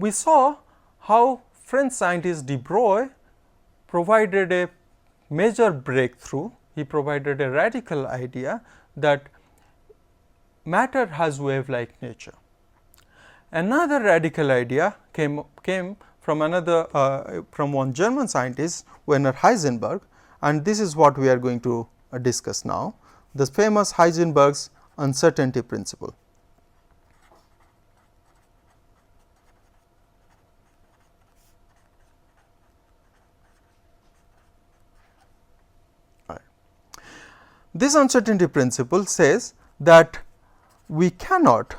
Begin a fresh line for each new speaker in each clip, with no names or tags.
we saw how French scientist de Broglie provided a major breakthrough. He provided a radical idea that matter has wave like nature. Another radical idea came from from one German scientist, Werner Heisenberg, and this is what we are going to discuss now, the famous Heisenberg's uncertainty principle. This uncertainty principle says that we cannot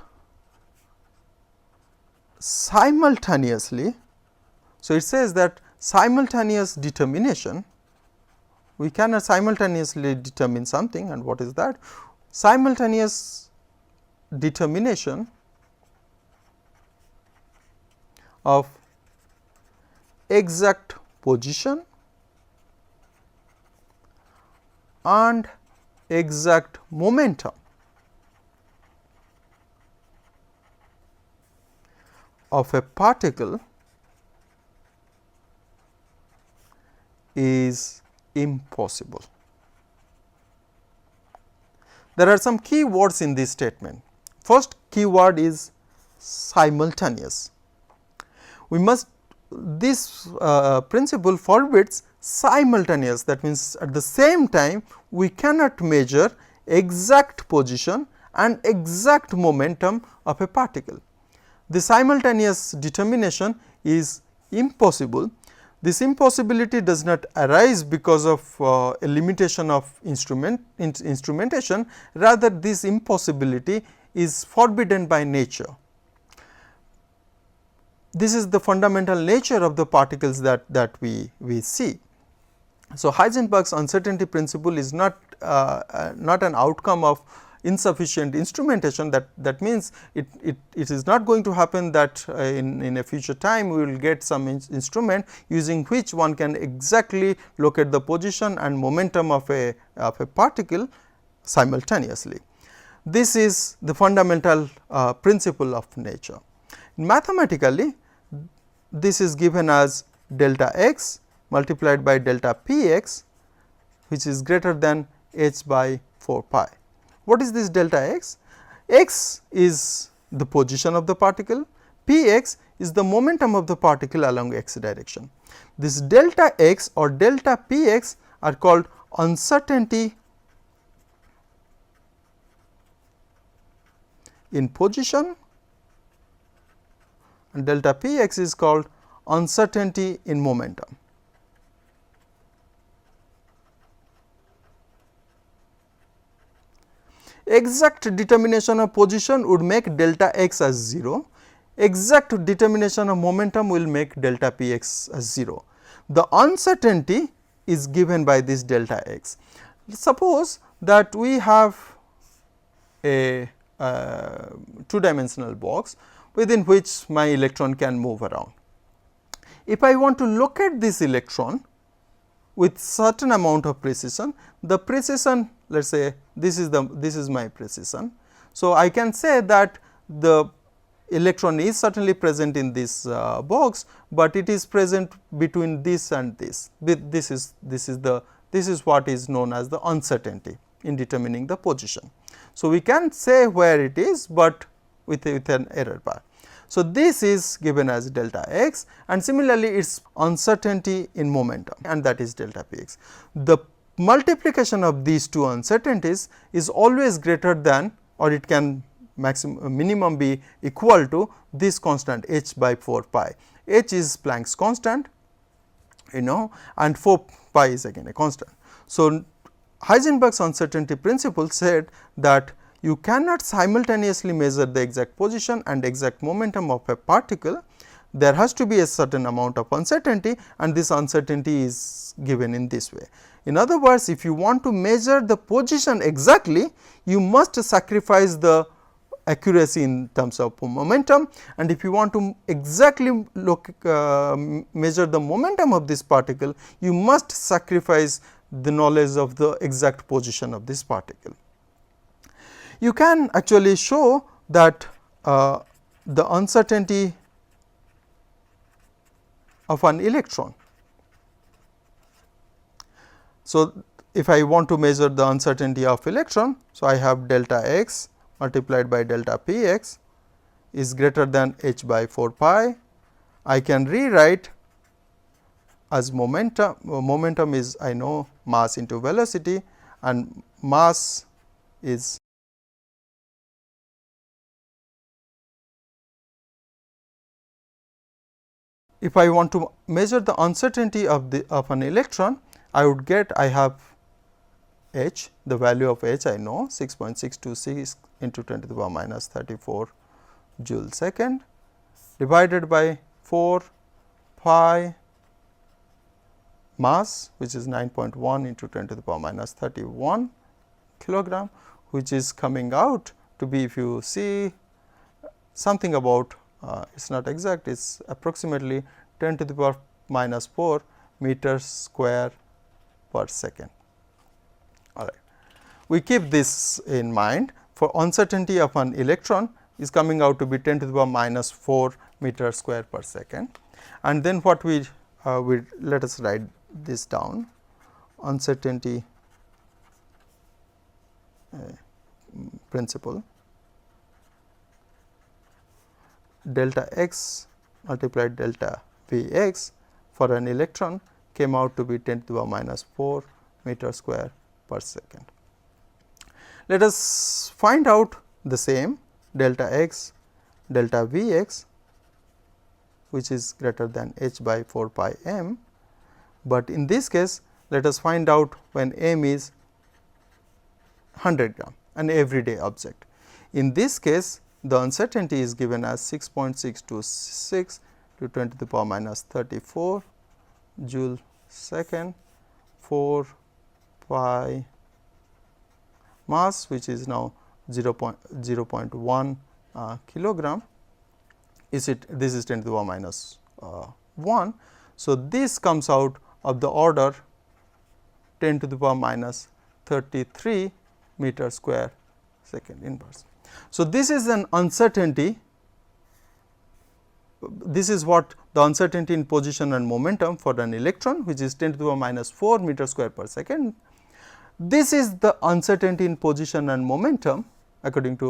simultaneously, so it says that simultaneous determination, we cannot simultaneously determine something, and what is that? Simultaneous determination of exact position and exact momentum of a particle is impossible. There are some key words in this statement. First key word is simultaneous. We must, this principle forbids simultaneous, that means at the same time we cannot measure exact position and exact momentum of a particle. The simultaneous determination is impossible. This impossibility does not arise because of a limitation of instrumentation, rather this impossibility is forbidden by nature. This is the fundamental nature of the particles that we see. So, Heisenberg's uncertainty principle is not an outcome of insufficient instrumentation. That means it is not going to happen that in a future time we will get some instrument using which one can exactly locate the position and momentum of a particle simultaneously. This is the fundamental principle of nature. Mathematically, this is given as delta x multiplied by delta p x, which is greater than h by 4 pi. What is this delta x? X is the position of the particle, p x is the momentum of the particle along x direction. This delta x or delta p x are called uncertainty in position, and delta p x is called uncertainty in momentum. Exact determination of position would make delta x as 0, exact determination of momentum will make delta p x as 0. The uncertainty is given by this delta x. Suppose that we have a two-dimensional box within which my electron can move around. If I want to locate this electron with certain amount of precision, the precision, let us say this is my precision. So, I can say that the electron is certainly present in this box, but it is present between this and this. This is what is known as the uncertainty in determining the position. So, we can say where it is, but with an error bar. So, this is given as delta x, and similarly its uncertainty in momentum, and that is delta p x. The multiplication of these two uncertainties is always greater than, or it can minimum be equal to this constant h by 4 pi. H is Planck's constant, and 4 pi is again a constant. So, Heisenberg's uncertainty principle said that you cannot simultaneously measure the exact position and exact momentum of a particle. There has to be a certain amount of uncertainty, and this uncertainty is given in this way. In other words, if you want to measure the position exactly, you must sacrifice the accuracy in terms of momentum, and if you want to exactly measure the momentum of this particle, you must sacrifice the knowledge of the exact position of this particle. You can actually show that the uncertainty of an electron. So, if I want to measure the uncertainty of electron, so I have delta x multiplied by delta p x is greater than h by 4 pi. I can rewrite as momentum. Momentum is, I know, mass into velocity, and mass is if I want to measure the uncertainty of an electron, I would get, I have h, the value of h I know, 6.626 into 10 to the power minus 34 joule second, divided by 4 pi mass, which is 9.1 into 10 to the power minus 31 kilogram, which is coming out to be, if you see, something about it is not exact, it is approximately 10 to the power minus 4 meters square per second. All right. We keep this in mind. For uncertainty of an electron is coming out to be 10 to the power minus 4 meters square per second. And then what we let us write this down, uncertainty principle, delta x multiplied delta V x for an electron came out to be 10 to the power minus 4 meter square per second. Let us find out the same delta x delta V x, which is greater than h by 4 pi m, but in this case let us find out when m is 100 gram, an everyday object. In this case the uncertainty is given as 6.626 to 10 to the power minus 34 joule second, 4 pi mass, which is now 0.1 kilogram. This is 10 to the power minus 1. So, this comes out of the order 10 to the power minus 33 meter square second inverse. So, this is an uncertainty, this is what the uncertainty in position and momentum for an electron, which is 10 to the power minus 4 meter square per second. This is the uncertainty in position and momentum according to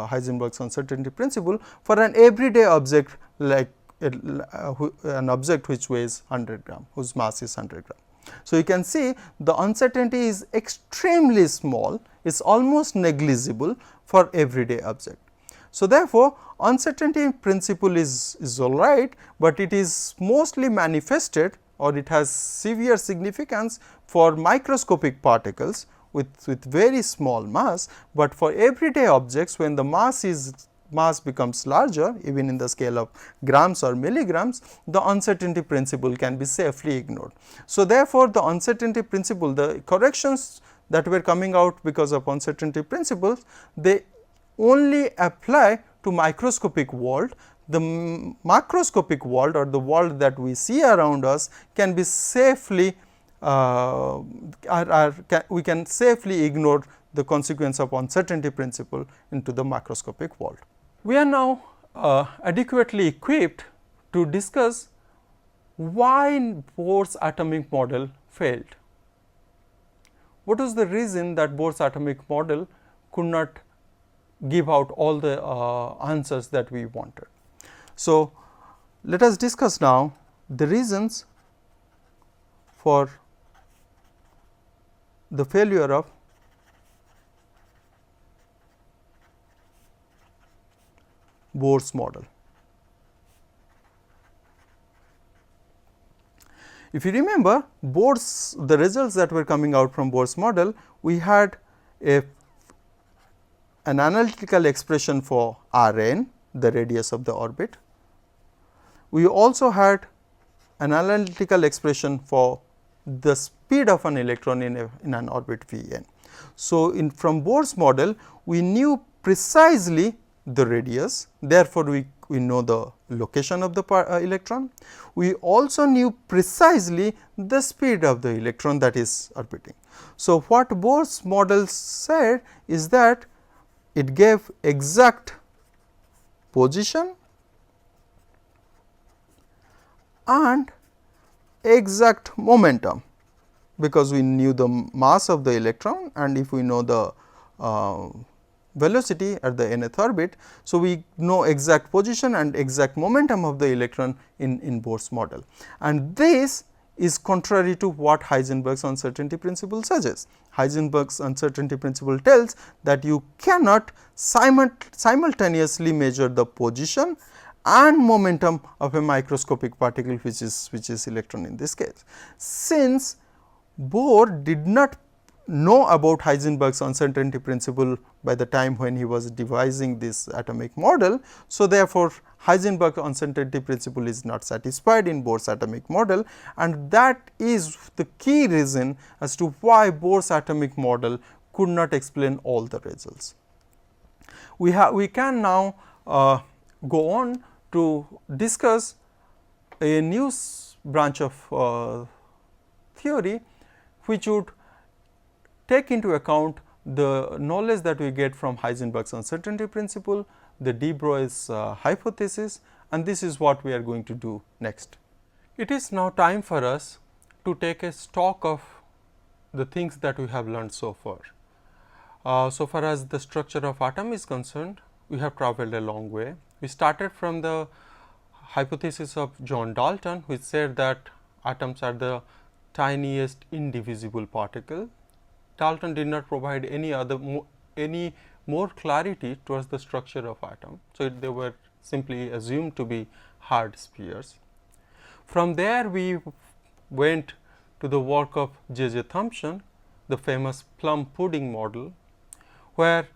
Heisenberg's uncertainty principle for an everyday object like an object which weighs 100 gram, whose mass is 100 gram. So, you can see the uncertainty is extremely small, it is almost negligible for everyday object. So, therefore, uncertainty principle is all right, but it is mostly manifested or it has severe significance for microscopic particles with very small mass, but for everyday objects when the mass becomes larger, even in the scale of grams or milligrams, the uncertainty principle can be safely ignored. So, therefore, the uncertainty principle, the corrections that were coming out because of uncertainty principles, they only apply to microscopic world. The macroscopic world or the world that we see around us can be safely we can safely ignore the consequence of uncertainty principle into the macroscopic world. We are now adequately equipped to discuss why Bohr's atomic model failed. What was the reason that Bohr's atomic model could not give out all the answers that we wanted? So, let us discuss now the reasons for the failure of Bohr's model. If you remember the results that were coming out from Bohr's model, we had an analytical expression for Rn, the radius of the orbit. We also had an analytical expression for the speed of an electron in an orbit Vn. So, from Bohr's model we knew precisely the radius, therefore, we know the location of the electron. We also knew precisely the speed of the electron that is orbiting. So, what Bohr's model said is that it gave exact position and exact momentum, because we knew the mass of the electron, and if we know the velocity at the nth orbit. So, we know exact position and exact momentum of the electron in Bohr's model, and this is contrary to what Heisenberg's uncertainty principle suggests. Heisenberg's uncertainty principle tells that you cannot simultaneously measure the position and momentum of a microscopic particle, which is electron in this case. Since Bohr did not know about Heisenberg's uncertainty principle by the time when he was devising this atomic model. So, therefore, Heisenberg's uncertainty principle is not satisfied in Bohr's atomic model, and that is the key reason as to why Bohr's atomic model could not explain all the results. We can now go on to discuss a new branch of theory, which would take into account the knowledge that we get from Heisenberg's uncertainty principle, the de Broglie's hypothesis, and this is what we are going to do next. It is now time for us to take a stock of the things that we have learned so far. So far as the structure of atom is concerned, we have traveled a long way. We started from the hypothesis of John Dalton, which said that atoms are the tiniest indivisible particle. Dalton did not provide any more clarity towards the structure of atom. So, they were simply assumed to be hard spheres. From there, we went to the work of J.J. Thomson, the famous plum pudding model, where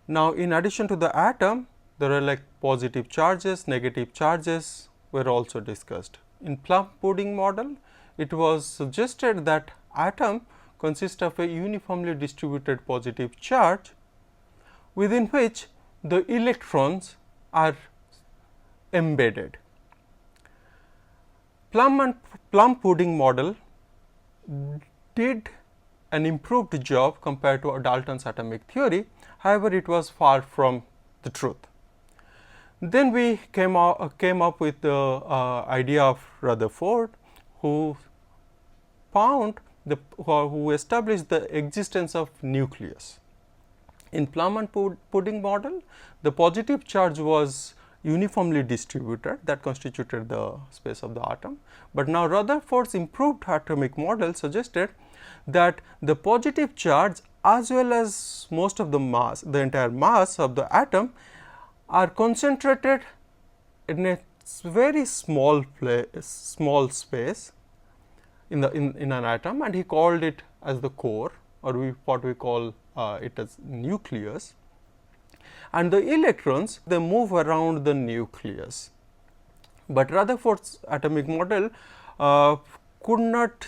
now in addition to the atom, there are like positive charges, negative charges were also discussed. In plum pudding model, it was suggested that atom consists of a uniformly distributed positive charge, within which the electrons are embedded. Plum pudding model did an improved job compared to Dalton's atomic theory. However, it was far from the truth. Then we came up with the idea of Rutherford, who established the existence of nucleus. In plum and pudding model, the positive charge was uniformly distributed, that constituted the space of the atom. But now Rutherford's improved atomic model suggested that the positive charge as well as most of the mass, the entire mass of the atom, are concentrated in a very small space in an atom, and he called it as the core, or what we call it as nucleus, and the electrons, they move around the nucleus. But Rutherford's atomic model could not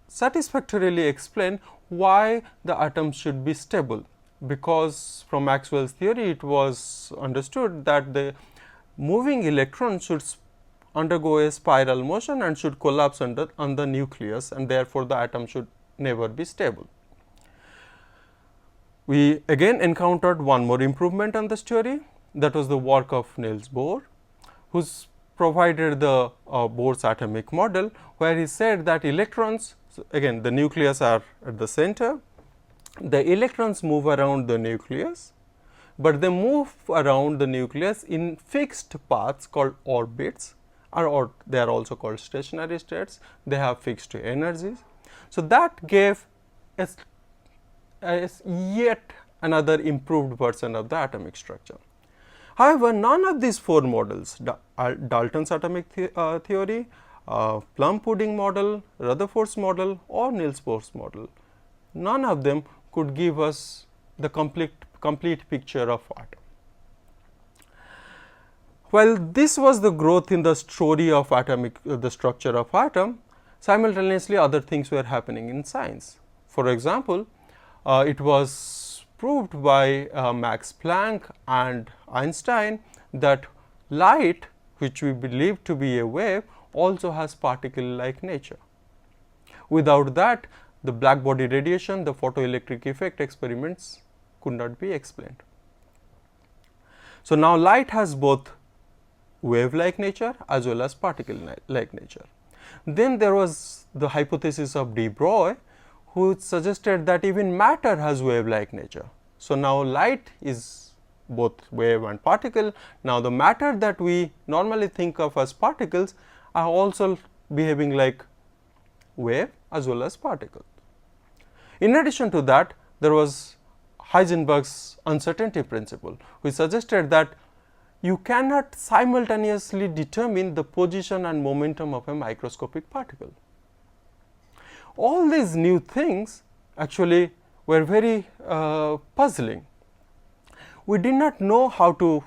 satisfactorily explain why the atom should be stable, because from Maxwell's theory it was understood that the moving electron should undergo a spiral motion and should collapse on the nucleus, and therefore, the atom should never be stable. We again encountered one more improvement on this theory, that was the work of Niels Bohr, who provided the Bohr's atomic model, where he said that electrons, again the nucleus are at the center, the electrons move around the nucleus, but they move around the nucleus in fixed paths called orbits, or they are also called stationary states. They have fixed energies. So, that gave us yet another improved version of the atomic structure. However, none of these four models, Dalton's atomic theory, plum pudding model, Rutherford's model, or Niels Bohr's model, none of them could give us the complete picture of atom. While this was the growth in the story of the structure of atom, simultaneously other things were happening in science. For example, it was proved by Max Planck and Einstein that light, which we believe to be a wave, also has particle-like nature. Without that, the black body radiation, the photoelectric effect experiments could not be explained. So, now light has both wave-like nature as well as particle-like nature. Then there was the hypothesis of de Broglie, who suggested that even matter has wave-like nature. So, now light is both wave and particle. Now, the matter that we normally think of as particles are also behaving like wave as well as particle. In addition to that, there was Heisenberg's uncertainty principle, which suggested that you cannot simultaneously determine the position and momentum of a microscopic particle. All these new things actually were very puzzling. We did not know how to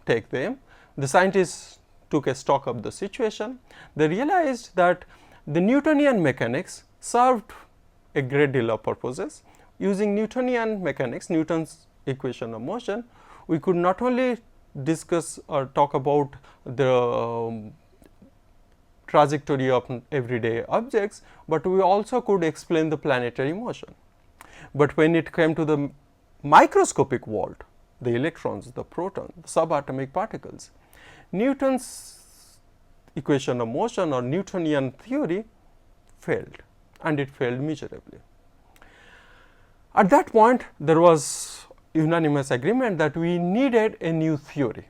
take them. The scientists took a stock of the situation. They realized that the Newtonian mechanics served a great deal of purposes. Using Newtonian mechanics, Newton's equation of motion, we could not only discuss or talk about the trajectory of everyday objects, but we also could explain the planetary motion. But when it came to the microscopic world, the electrons, the protons, the subatomic particles, Newton's equation of motion or Newtonian theory failed, and it failed miserably. At that point, there was unanimous agreement that we needed a new theory,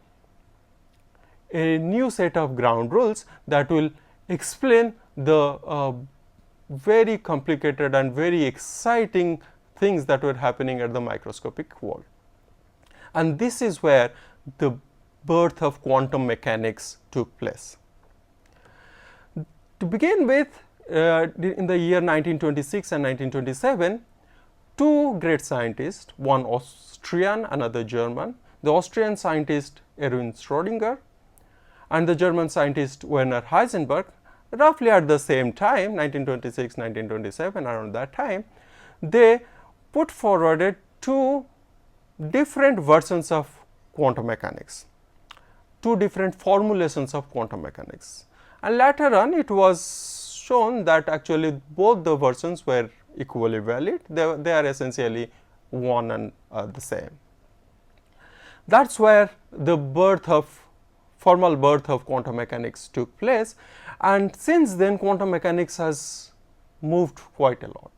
a new set of ground rules that will explain the very complicated and very exciting things that were happening at the microscopic world. And this is where the birth of quantum mechanics took place. To begin with, in the year 1926 and 1927, two great scientists, one Austrian, another German. The Austrian scientist Erwin Schrödinger and the German scientist Werner Heisenberg, roughly at the same time, 1926, 1927, around that time, they put forward two different versions of quantum mechanics, two different formulations of quantum mechanics. And later on, it was shown that actually both the versions were equally valid. They are essentially one and the same. That is where the formal birth of quantum mechanics took place, and since then quantum mechanics has moved quite a lot.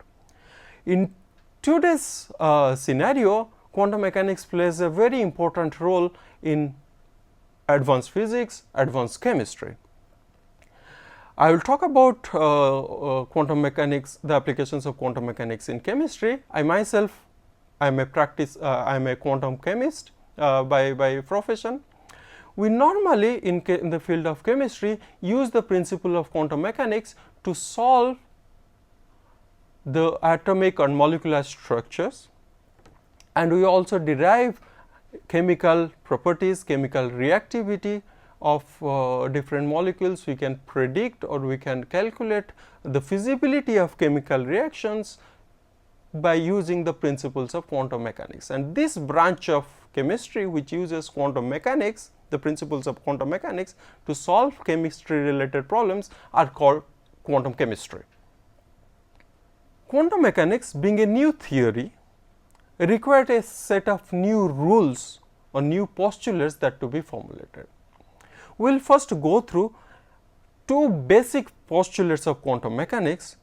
In today's scenario, quantum mechanics plays a very important role in advanced physics, advanced chemistry. I will talk about quantum mechanics, the applications of quantum mechanics in chemistry. I myself, I am a quantum chemist by profession. We normally in the field of chemistry use the principle of quantum mechanics to solve the atomic and molecular structures, and we also derive chemical properties, chemical reactivity of different molecules. We can predict or we can calculate the feasibility of chemical reactions by using the principles of quantum mechanics. And this branch of chemistry which uses quantum mechanics, the principles of quantum mechanics to solve chemistry related problems are called quantum chemistry. Quantum mechanics, being a new theory, required a set of new rules or new postulates that to be formulated. We will first go through two basic postulates of quantum mechanics,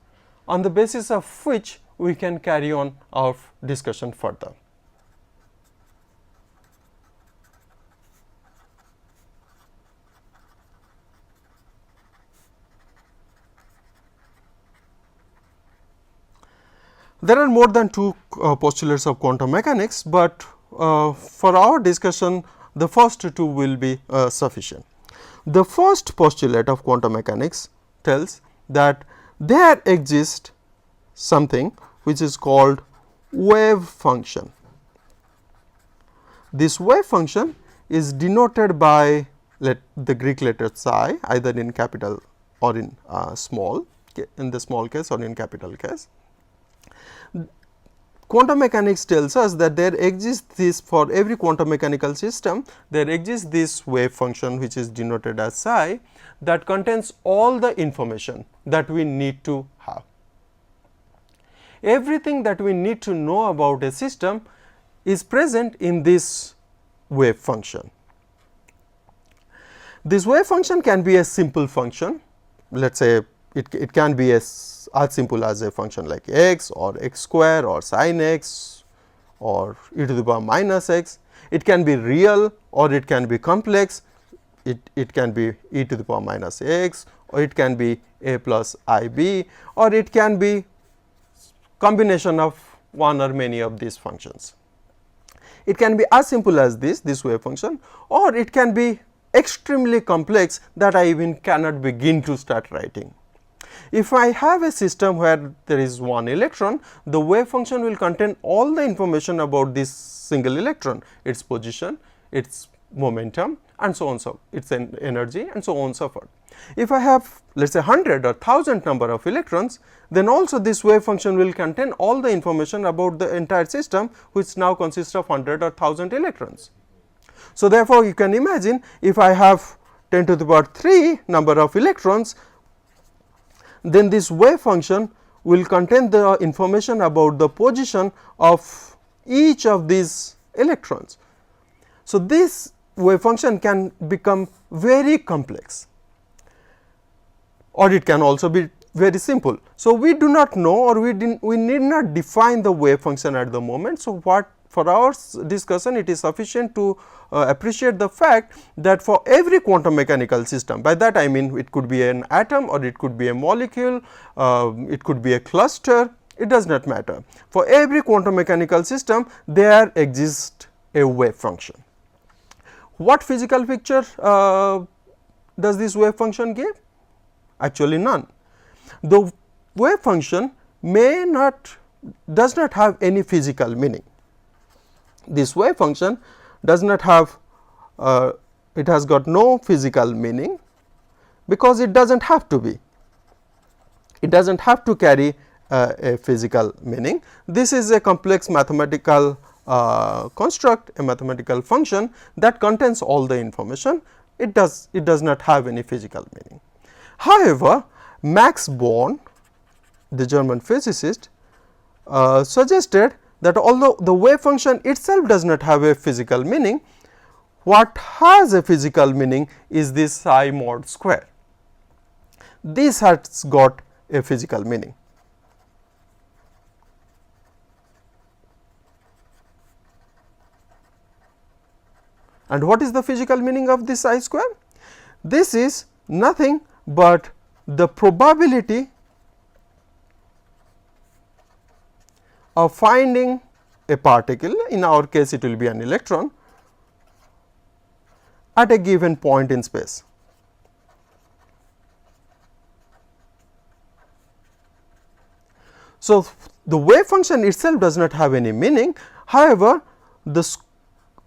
on the basis of which we can carry on our discussion further. There are more than two postulates of quantum mechanics, but for our discussion the first two will be sufficient. The first postulate of quantum mechanics tells that there exists something which is called wave function. This wave function is denoted by the Greek letter psi, either in capital or in small, in the small case or in capital case. Quantum mechanics tells us that there exists this, for every quantum mechanical system, there exists this wave function which is denoted as psi, that contains all the information that we need to have. Everything that we need to know about a system is present in this wave function. This wave function can be a simple function, let us say it can be as simple as a function like x or x square or sin x or e to the power minus x. It can be real or it can be complex, it can be e to the power minus x, or it can be a plus I b, or it can be combination of one or many of these functions. It can be as simple as this wave function, or it can be extremely complex that I even cannot begin to start writing. If I have a system where there is one electron, the wave function will contain all the information about this single electron, its position, its momentum, and so on, so its energy, and so on and so forth. If I have, let us say, 100 or 1000 number of electrons, then also this wave function will contain all the information about the entire system, which now consists of 100 or 1000 electrons. So therefore, you can imagine if I have 10 to the power 3 number of electrons, then this wave function will contain the information about the position of each of these electrons. So this wave function can become very complex, or it can also be very simple. So we do not know, or we need not define the wave function at the moment. So what, for our discussion, it is sufficient to appreciate the fact that for every quantum mechanical system, by that I mean it could be an atom or it could be a molecule, it could be a cluster, it does not matter. For every quantum mechanical system, there exists a wave function. What physical picture does this wave function give? Actually none. The wave function does not have any physical meaning. This wave function does not have, it has got no physical meaning, because it does not have to be. It does not have to carry a physical meaning. This is a complex mathematical construct, a mathematical function that contains all the information. It does not have any physical meaning. However, Max Born, the German physicist, suggested that although the wave function itself does not have a physical meaning, what has a physical meaning is this psi mod square. This has got a physical meaning. And what is the physical meaning of this psi square? This is nothing but the probability of finding a particle, in our case it will be an electron, at a given point in space. So, the wave function itself does not have any meaning. However, the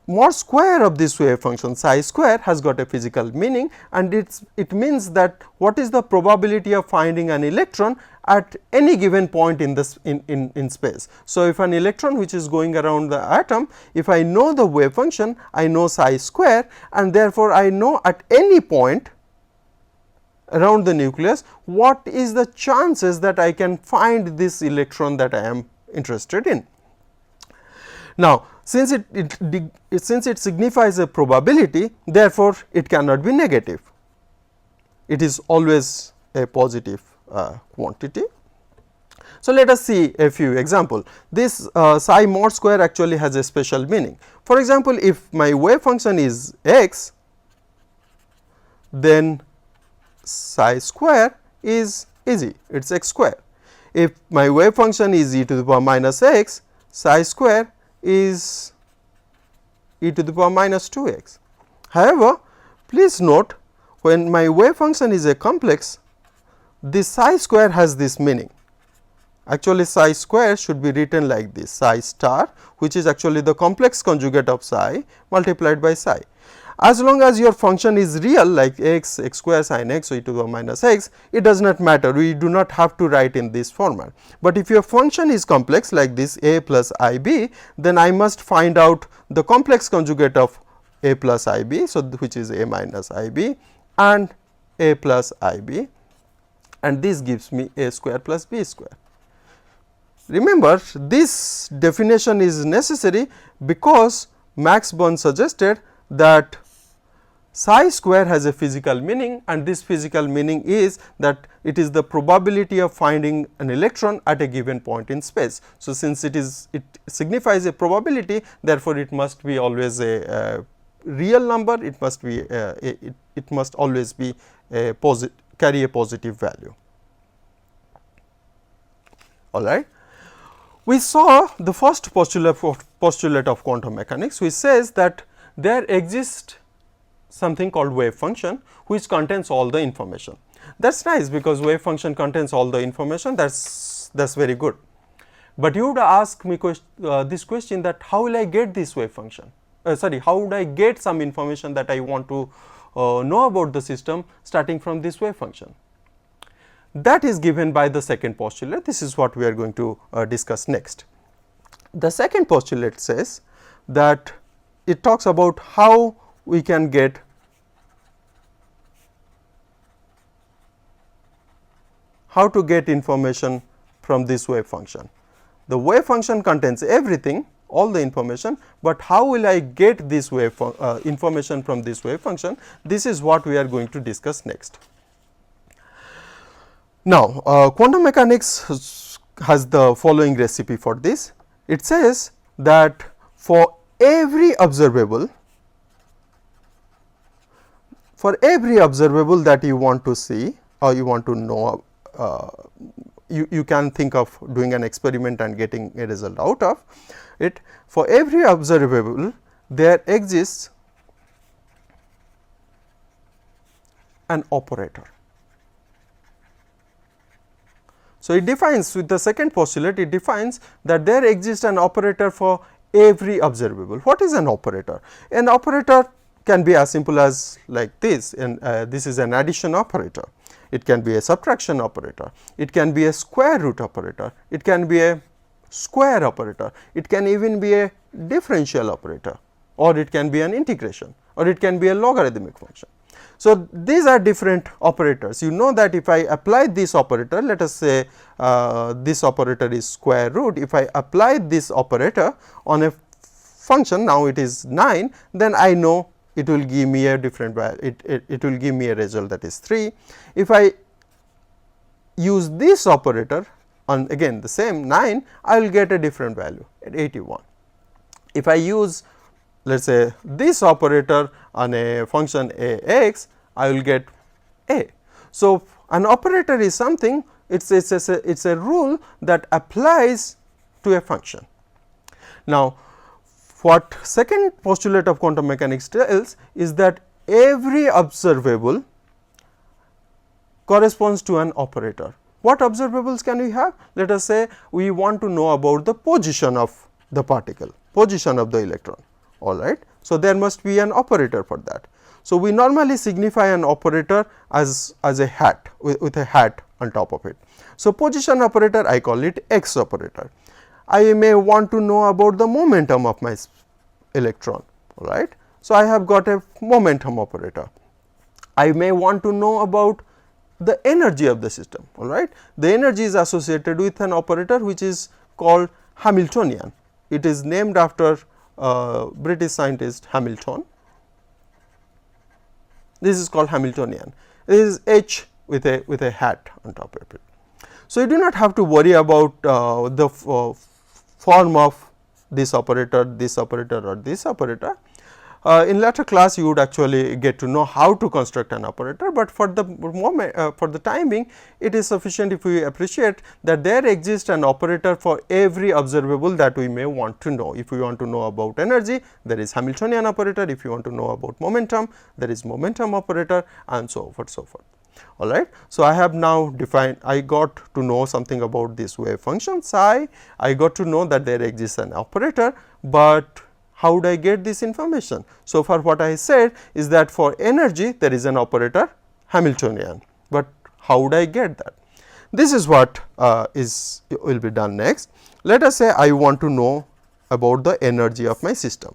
mod square of this wave function psi square has got a physical meaning, and it means that what is the probability of finding an electron at any given point in this in space. So, if an electron which is going around the atom, if I know the wave function, I know psi square, and therefore I know at any point around the nucleus what is the chances that I can find this electron that I am interested in. Now, since it signifies a probability, therefore it cannot be negative. It is always a positive quantity. So, let us see a few examples. This psi mod square actually has a special meaning. For example, if my wave function is x, then psi square is easy, it is x square. If my wave function is e to the power minus x, psi square is e to the power minus 2x. However, please note, when my wave function is a complex, this psi square has this meaning. Actually, psi square should be written like this, psi star, which is actually the complex conjugate of psi multiplied by psi. As long as your function is real, like x, x square sin x, so e to the power minus x, it does not matter, we do not have to write in this format. But if your function is complex like this a plus I b, then I must find out the complex conjugate of a plus I b, so which is a minus I b and a plus I b, and this gives me a square plus b square. Remember, this definition is necessary because Max Born suggested that psi square has a physical meaning, and this physical meaning is that it is the probability of finding an electron at a given point in space. So, since it signifies a probability, therefore, it must be always a real number, it must be it must always be a carry a positive value. All right. We saw the first postulate of quantum mechanics, which says that there exists something called wave function, which contains all the information. That is nice, because wave function contains all the information, that is very good. But you would ask me this question, that how will I get this wave function? How would I get some information that I want to know about the system starting from this wave function? That is given by the second postulate. This is what we are going to discuss next. The second postulate says that it talks about how we can get information from this wave function. The wave function contains everything, all the information, but how will I get this wave information from this wave function? This is what we are going to discuss next. Now, quantum mechanics has the following recipe for this. It says that for every observable that you want to see or you want to know, you can think of doing an experiment and getting a result out of it. For every observable, there exists an operator. So, it defines, with the second postulate, it defines that there exists an operator for every observable. What is an operator? An operator can be as simple as like this, and this is an addition operator. It can be a subtraction operator, it can be a square root operator, it can be a square operator, it can even be a differential operator, or it can be an integration, or it can be a logarithmic function. So, these are different operators. You know that if I apply this operator, let us say this operator is square root. If I apply this operator on a function, now it is 9, then I know it will give me a different value, it will give me a result, that is 3. If I use this operator on again the same 9, I will get a different value at 81. If I use, let us say, this operator on a function a x, I will get a. So, an operator is something, it is a rule that applies to a function. Now, what second postulate of quantum mechanics tells is that every observable corresponds to an operator. What observables can we have? Let us say we want to know about the position of the particle, position of the electron, all right. So, there must be an operator for that. So, we normally signify an operator as a hat, with a hat on top of it. So, position operator, I call it x operator. I may want to know about the momentum of my electron, all right. So, I have got a momentum operator. I may want to know about the energy of the system, all right. The energy is associated with an operator which is called Hamiltonian. It is named after British scientist Hamilton. This is called Hamiltonian. This is H with a hat on top of it. So, you do not have to worry about the form of this operator or this operator. In later class you would actually get to know how to construct an operator, but for the moment, for the time being, it is sufficient if we appreciate that there exists an operator for every observable that we may want to know. If we want to know about energy, there is Hamiltonian operator. If you want to know about momentum, there is momentum operator, and so forth, so forth. All right. So, I have now defined, I got to know something about this wave function psi. I got to know that there exists an operator, but how would I get this information? So, far what I said is that for energy there is an operator Hamiltonian, but how would I get that? This is what will be done next. Let us say I want to know about the energy of my system.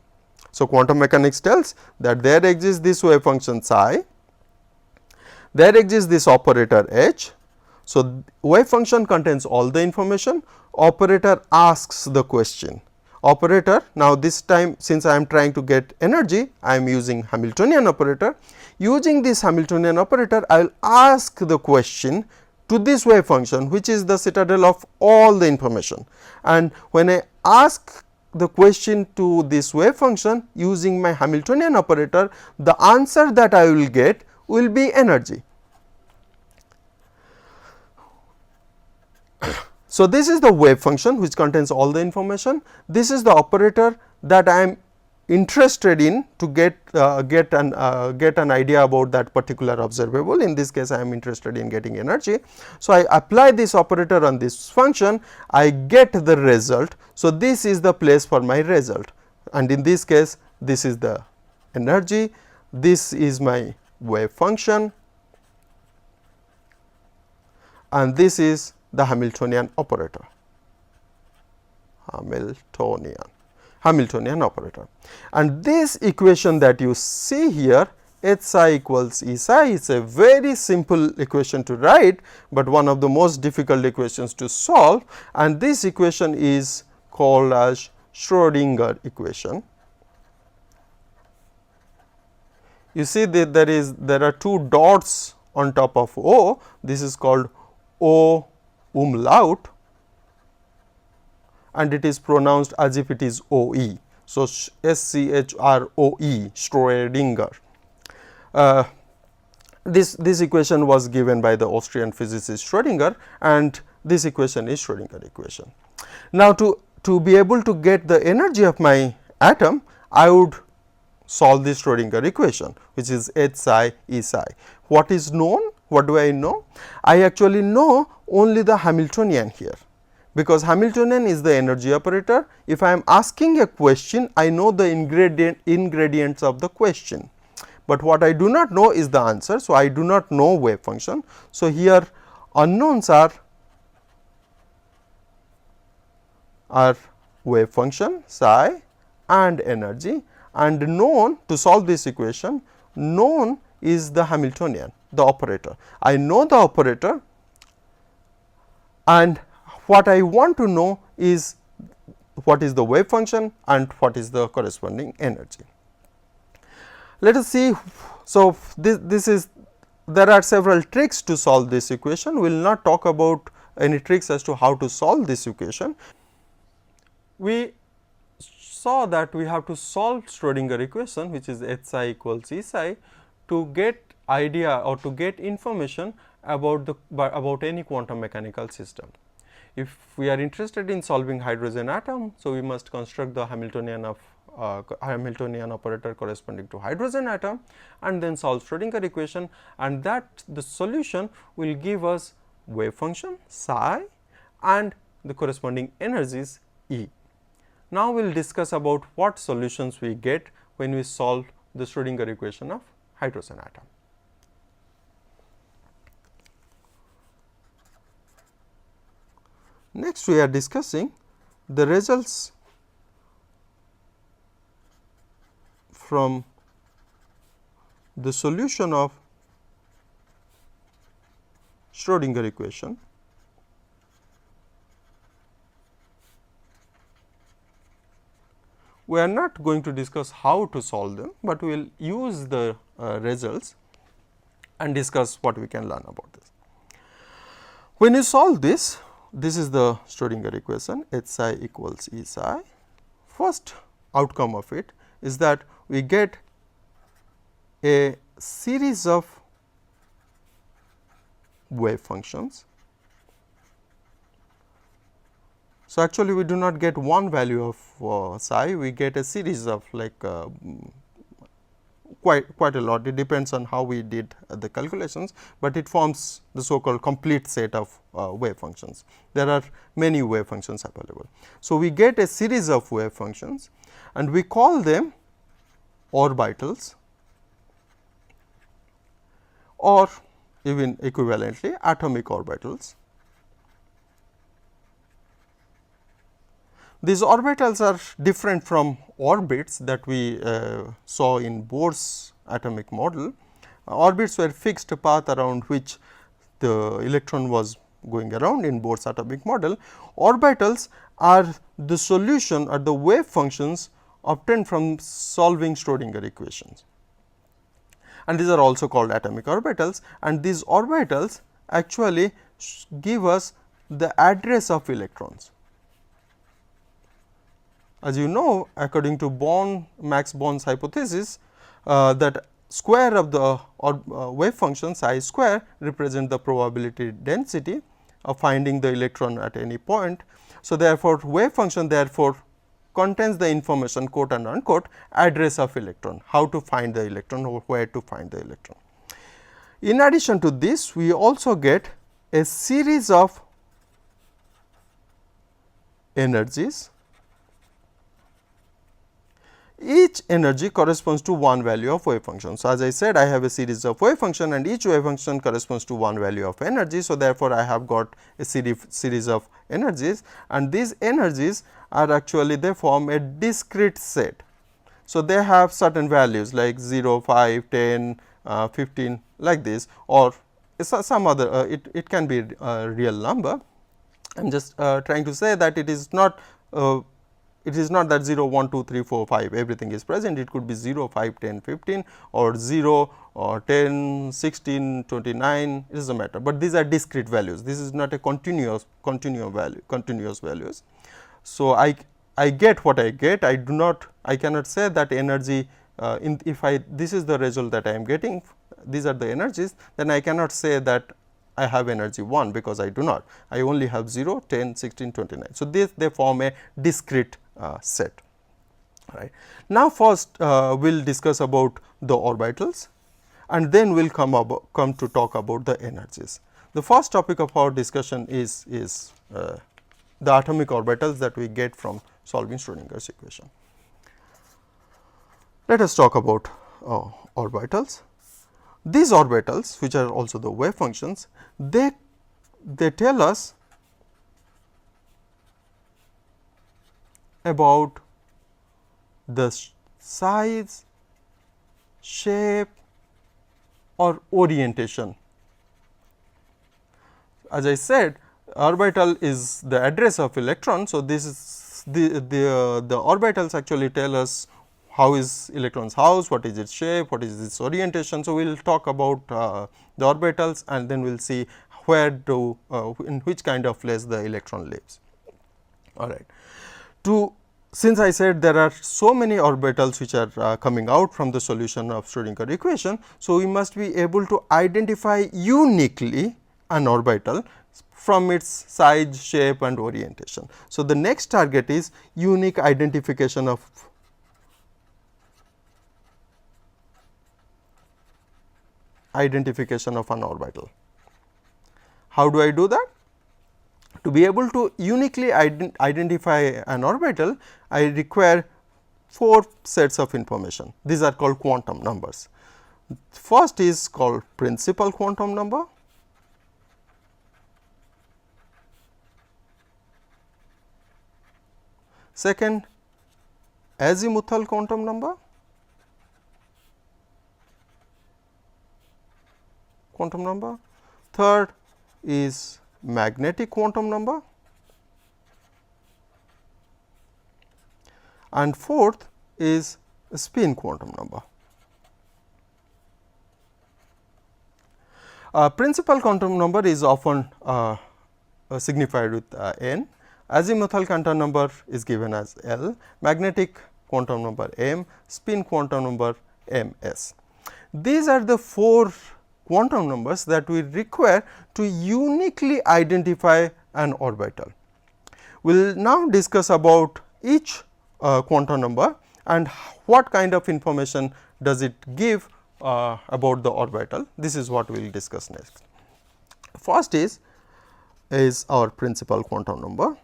So, quantum mechanics tells that there exists this wave function psi, there exists this operator h. So, wave function contains all the information, operator asks the question, operator. Now, this time since I am trying to get energy, I am using Hamiltonian operator. Using this Hamiltonian operator, I will ask the question to this wave function, which is the citadel of all the information. And when I ask the question to this wave function using my Hamiltonian operator, the answer that I will get will be energy. So, this is the wave function which contains all the information. This is the operator that I am interested in to get an idea about that particular observable. In this case, I am interested in getting energy. So, I apply this operator on this function, I get the result. So, this is the place for my result, and in this case this is the energy, this is my wave function, and this is the Hamiltonian operator, Hamiltonian operator. And this equation that you see here, H psi equals E psi, is a very simple equation to write, but one of the most difficult equations to solve, and this equation is called as Schrodinger equation. You see that there are two dots on top of O. This is called O umlaut, and it is pronounced as if it is OE. So, SCHROE, Schrodinger. This equation was given by the Austrian physicist Schrodinger, and this equation is Schrodinger equation. Now, to be able to get the energy of my atom, I would solve this Schrodinger equation, which is H psi E psi. What is known? What do I know? I actually know only the Hamiltonian here, because Hamiltonian is the energy operator. If I am asking a question, I know the ingredients of the question, but what I do not know is the answer. So, I do not know wave function. So, here unknowns are wave function psi and energy, and known, to solve this equation, known is the Hamiltonian, the operator. I know the operator, and what I want to know is what is the wave function and what is the corresponding energy. Let us see. So, there are several tricks to solve this equation. We will not talk about any tricks as to how to solve this equation. We saw that we have to solve Schrodinger equation, which is H psi equals E psi, to get idea or to get information about any quantum mechanical system. If we are interested in solving hydrogen atom, so we must construct the Hamiltonian operator corresponding to hydrogen atom, and then solve Schrodinger equation, and that the solution will give us wave function psi and the corresponding energies E. Now, we will discuss about what solutions we get when we solve the Schrodinger equation of hydrogen atom. Next, we are discussing the results from the solution of Schrodinger equation we are not going to discuss how to solve them, but we will use the results and discuss what we can learn about this. When you solve this, this is the Schrodinger equation H psi equals E psi. First outcome of it is that we get a series of wave functions. So, actually we do not get one value of psi, we get a series of like quite a lot. It depends on how we did the calculations, but it forms the so called complete set of wave functions. There are many wave functions available. So, we get a series of wave functions and we call them orbitals, or even equivalently atomic orbitals. These orbitals are different from orbits that we saw in Bohr's atomic model. Orbits were fixed path around which the electron was going around in Bohr's atomic model. Orbitals are the solution or the wave functions obtained from solving Schrodinger equations. And these are also called atomic orbitals, and these orbitals actually give us the address of electrons. As you know, according to Max Born's hypothesis, that square of the wave function psi square represent the probability density of finding the electron at any point. So, therefore, wave function therefore contains the information quote and unquote address of electron, how to find the electron or where to find the electron. In addition to this, we also get a series of energies. Each energy corresponds to one value of wave function. So, as I said, I have a series of wave function and each wave function corresponds to one value of energy. So, therefore, I have got a series of energies, and these energies are actually they form a discrete set. So, they have certain values like 0, 5, 10, 15 like this, or some other it can be a real number. I am just trying to say that it is not that 0, 1, 2, 3, 4, 5 everything is present. It could be 0, 5, 10, 15 or 0 or 10, 16, 29, it does not matter, but these are discrete values. This is not a continuous values. So, I get what I get. I cannot say that energy this is the result that I am getting, these are the energies, then I cannot say that I have energy 1, because I do not. I only have 0, 10, 16, 29. So, they form a discrete set. Right. Now, first we will discuss about the orbitals, and then we will come to talk about the energies. The first topic of our discussion is the atomic orbitals that we get from solving Schrodinger's equation. Let us talk about orbitals. These orbitals, which are also the wave functions, they tell us about the size, shape or orientation. As I said, orbital is the address of electron. So, this is the orbitals actually tell us how is electron's house, what is its shape, what is its orientation. So, we will talk about the orbitals, and then we will see where in which kind of place the electron lives. All right. Since I said there are so many orbitals which are coming out from the solution of Schrodinger equation. So, we must be able to identify uniquely an orbital from its size, shape and orientation. So, the next target is unique identification of an orbital. How do I do that? To be able to uniquely identify an orbital, I require 4 sets of information. These are called quantum numbers. First is called principal quantum number. Second, azimuthal quantum number. Third is magnetic quantum number, and fourth is spin quantum number. Principal quantum number is often signified with n, azimuthal quantum number is given as L, magnetic quantum number m, spin quantum number ms. These are the 4 quantum numbers that we require to uniquely identify an orbital. We will now discuss about each quantum number and what kind of information does it give about the orbital. This is what we will discuss next. First is our principal quantum number.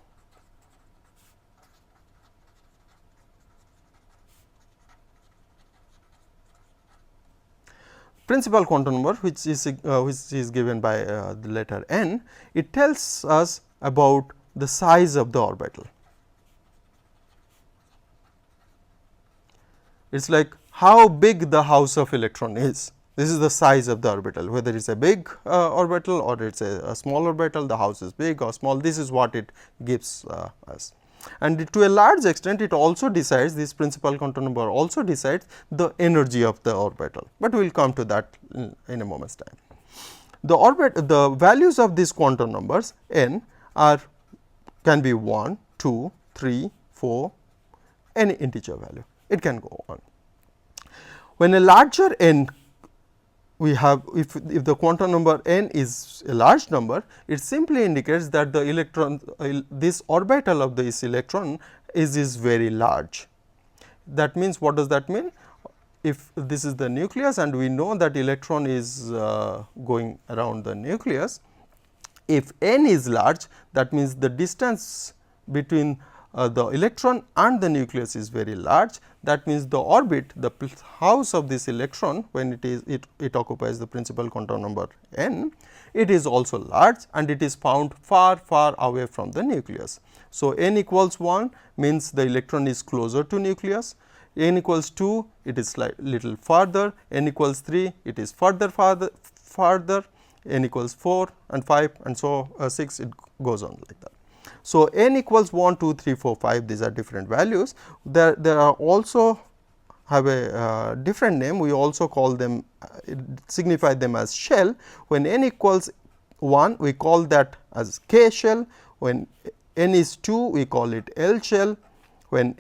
Principal quantum number, which is given by the letter n, it tells us about the size of the orbital. It is like how big the house of electron is. This is the size of the orbital, whether it is a big orbital or it is a small orbital, the house is big or small, this is what it gives us. and to a large extent it also decides, this principal quantum number also decides the energy of the orbital, but we will come to that in a moment's time. The values of these quantum numbers n are can be 1, 2, 3, 4, any integer value, it can go on. When a larger n we have, if the quantum number n is a large number, it simply indicates that the electron, this orbital of this electron is very large. That means, what does that mean? If this is the nucleus and we know that electron is going around the nucleus, if n is large, that means the distance between the electron and the nucleus is very large. That means, the orbit, the house of this electron, when it occupies the principal quantum number n, it is also large and it is found far away from the nucleus. So, n equals 1 means the electron is closer to nucleus, n equals 2 it is little farther, n equals 3 it is farther, n equals 4 and 5 and so 6, it goes on like that. So, n equals 1, 2, 3, 4, 5, these are different values. There are also have a different name, we also call them, signify them as shell. When n equals 1, we call that as K shell, when n is 2, we call it L shell, when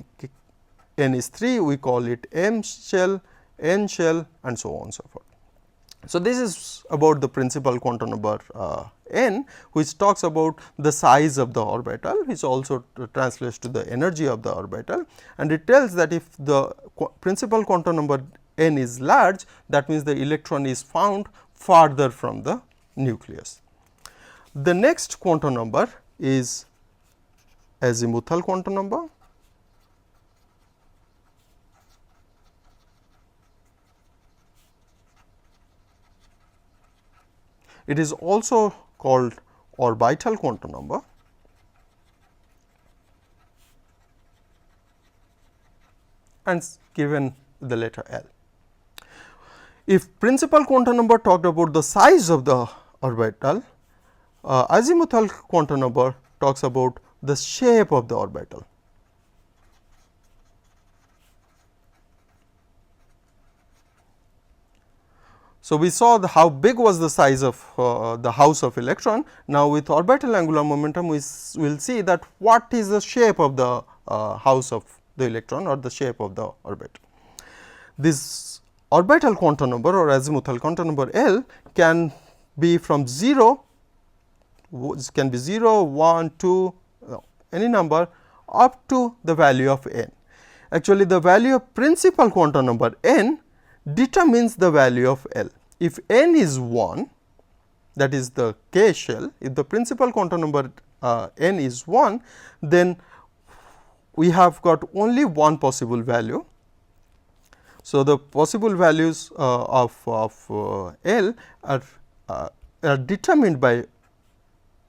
n is 3, we call it M shell, N shell and so on and so forth. So, this is about the principal quantum number n, which talks about the size of the orbital, which also translates to the energy of the orbital, and it tells that if the principal quantum number n is large, that means the electron is found farther from the nucleus. The next quantum number is azimuthal quantum number. It is also called orbital quantum number, and given the letter L. If principal quantum number talked about the size of the orbital, azimuthal quantum number talks about the shape of the orbital. So, we saw how big was the size of the house of electron. Now, with orbital angular momentum, we will see that what is the shape of the house of the electron or the shape of the orbit. This orbital quantum number or azimuthal quantum number L can be from 0, can be 0, 1, 2, any number up to the value of n. Actually, the value of principal quantum number n determines the value of L. If n is 1, that is the K shell, if the principal quantum number n is 1, then we have got only one possible value. So, the possible values of L are determined by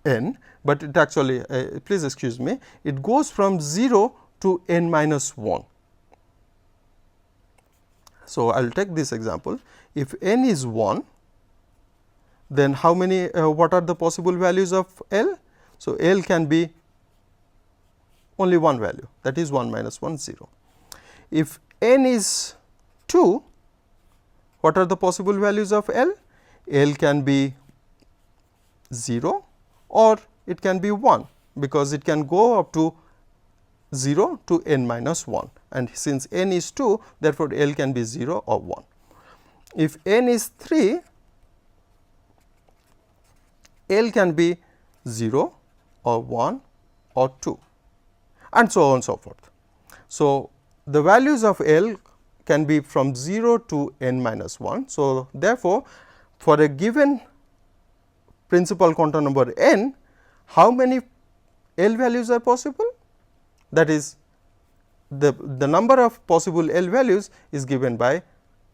n, but it actually please excuse me, it goes from 0 to n minus 1. So, I will take this example. If n is 1, then how many what are the possible values of L? So, L can be only one value, that is 1 minus 1, 0. If n is 2, what are the possible values of L? L can be 0 or it can be 1, because it can go up to 0 to n minus 1, and since n is 2, therefore, L can be 0 or 1. If n is 3, L can be 0 or 1 or 2 and so on and so forth. So, the values of L can be from 0 to n minus 1. So, therefore, for a given principal quantum number n, how many L values are possible? That is, the number of possible L values is given by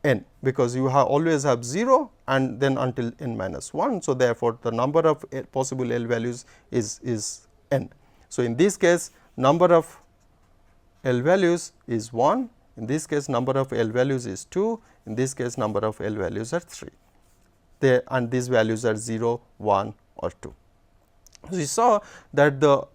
n, because you always have 0 and then until n minus 1. So, therefore, the number of possible L values is n. So, in this case number of L values is 1, in this case number of L values is 2, in this case number of L values are 3, and these values are 0, 1 or 2. So, we saw that the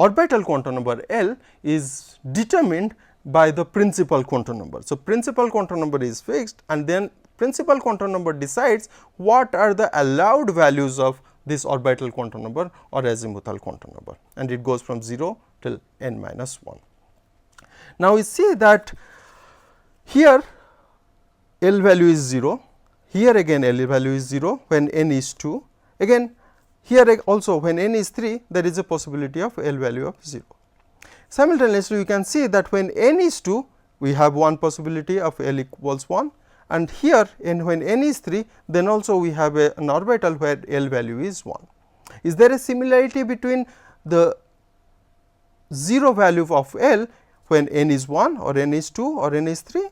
orbital quantum number L is determined by the principal quantum number. So, principal quantum number is fixed, and then principal quantum number decides what are the allowed values of this orbital quantum number or azimuthal quantum number, and it goes from 0 till n minus 1. Now, we see that here L value is 0, here again L value is 0 when n is 2, again here also when n is 3 there is a possibility of L value of 0. Simultaneously, we can see that when n is 2 we have one possibility of L equals 1, and here when n is 3 then also we have an orbital where L value is 1. Is there a similarity between the 0 value of L when n is 1 or n is 2 or n is 3?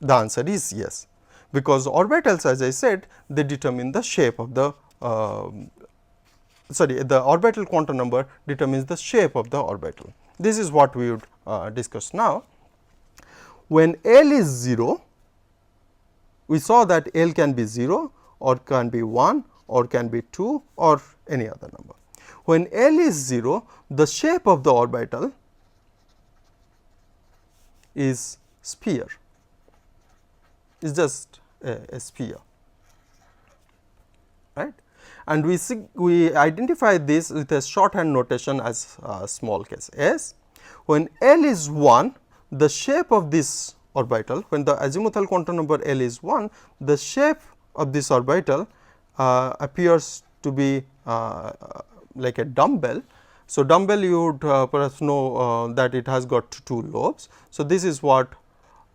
The answer is yes, because orbitals, as I said, they determine the shape of the the orbital quantum number determines the shape of the orbital. This is what we would discuss now. When L is 0, we saw that L can be 0 or can be 1 or can be 2 or any other number. When L is 0, the shape of the orbital is sphere, is just a sphere, right. And we identify this with a shorthand notation as small case s. When L is 1, the shape of this orbital, when the azimuthal quantum number L is 1, the shape of this orbital appears to be like a dumbbell. So, dumbbell you would perhaps know that it has got 2 lobes. So, this is what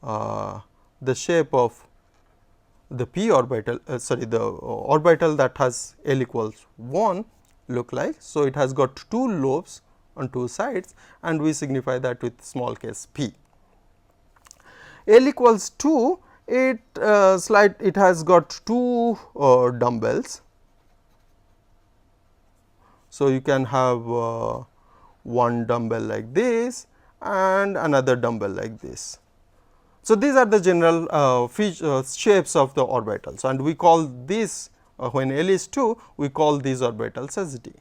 the shape of the p orbital the orbital that has L equals 1 look like. So, it has got 2 lobes on 2 sides, and we signify that with small case p. L equals 2, it has got 2 dumbbells. So, you can have one dumbbell like this and another dumbbell like this. So, these are the general shapes of the orbitals, and we call this when L is 2, we call these orbitals as d.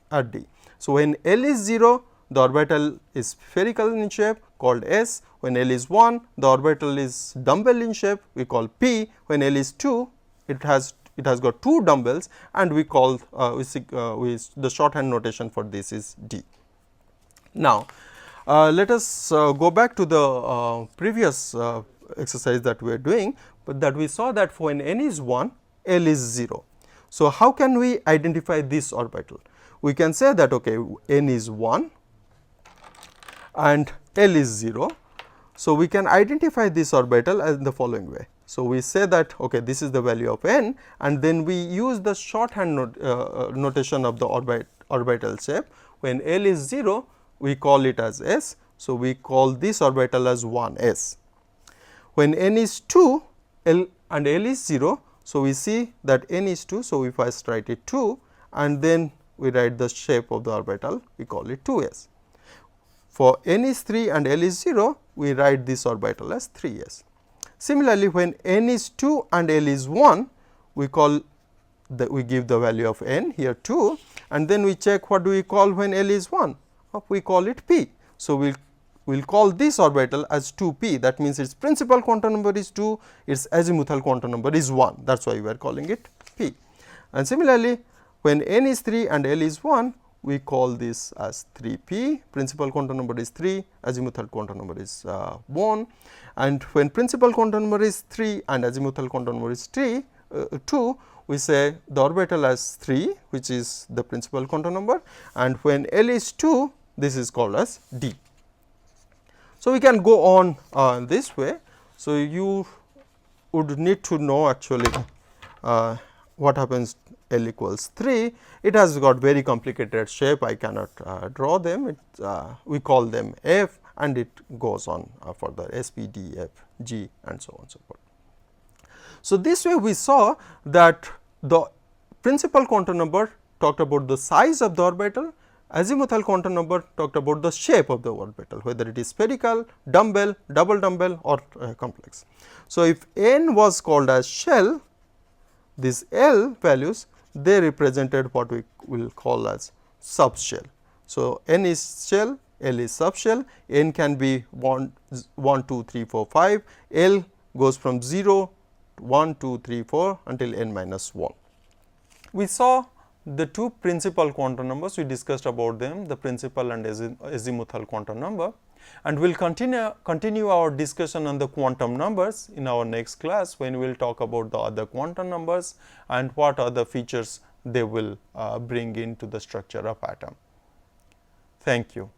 So, when L is 0, the orbital is spherical in shape called S. When L is 1, the orbital is dumbbell in shape, we call P. When L is 2, it has got 2 dumbbells, and we call the shorthand notation for this is d. Now, let us go back to the previous exercise that we are doing, but that we saw that when n is 1, L is 0. So, how can we identify this orbital? We can say that okay, n is 1 and L is 0. So, we can identify this orbital as in the following way. So, we say that okay, this is the value of n, and then we use the shorthand notation of the orbital shape. When L is 0, we call it as S. So, we call this orbital as 1s. When n is 2, L and L is 0. So, we see that n is 2. So, we first write it 2, and then we write the shape of the orbital, we call it 2s. For n is 3 and L is 0, we write this orbital as 3s. Similarly, when n is 2 and L is 1, we give the value of n here 2, and then we check what do we call when L is 1, we call it p. So, we will call this orbital as 2p, that means its principal quantum number is 2, its azimuthal quantum number is 1, that is why we are calling it p. And similarly, when n is 3 and L is 1, we call this as 3p, principal quantum number is 3, azimuthal quantum number is 1, and when principal quantum number is 3 and azimuthal quantum number is 2, we say the orbital as 3, which is the principal quantum number, and when L is 2, this is called as d. So, we can go on this way. So, you would need to know actually what happens L equals 3. It has got very complicated shape, I cannot draw them, we call them F, and it goes on further S, P, D, F, G, and so on and so forth. So, this way we saw that the principal quantum number talked about the size of the orbital, azimuthal quantum number talked about the shape of the orbital, whether it is spherical, dumbbell, double dumbbell, or complex. So, if n was called as shell, these L values, they represented what we will call as subshell. So, n is shell, L is subshell, n can be 1, 2, 3, 4, 5, L goes from 0, 1, 2, 3, 4 until n minus 1. We saw the two principal quantum numbers, we discussed about them, the principal and azimuthal quantum number, and we will continue our discussion on the quantum numbers in our next class, when we will talk about the other quantum numbers and what other features they will bring into the structure of atom. Thank you.